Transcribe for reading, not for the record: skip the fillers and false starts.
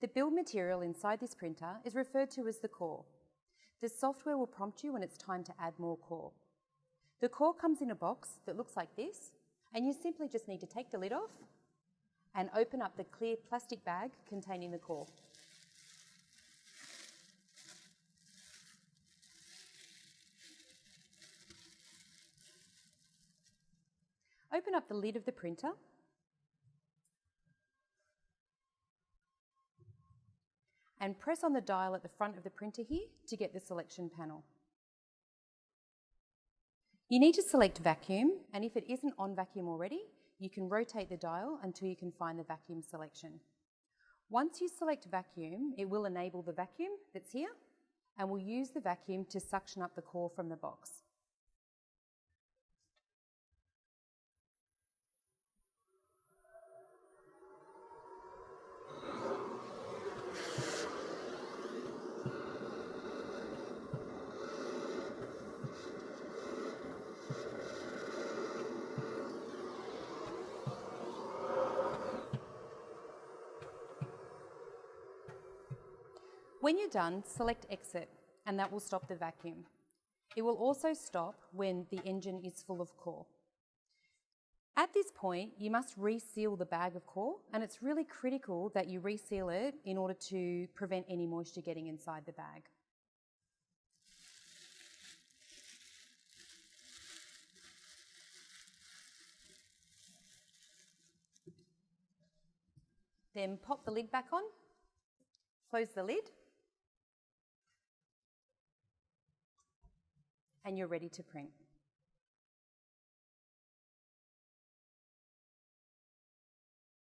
The build material inside this printer is referred to as the core. The software will prompt you when it's time to add more core. The core comes in a box that looks like this, and you simply just need to take the lid off and open up the clear plastic bag containing the core. Open up the lid of the printer and press on the dial at the front of the printer here to get the selection panel. You need to select vacuum, and if it isn't on vacuum already, you can rotate the dial until you can find the vacuum selection. Once you select vacuum, it will enable the vacuum that's here and will use the vacuum to suction up the core from the box. When you're done, select Exit, and that will stop the vacuum. It will also stop when the engine is full of core. At this point, you must reseal the bag of core, and it's really critical that you reseal it in order to prevent any moisture getting inside the bag. Then pop the lid back on, close the lid, and you're ready to print.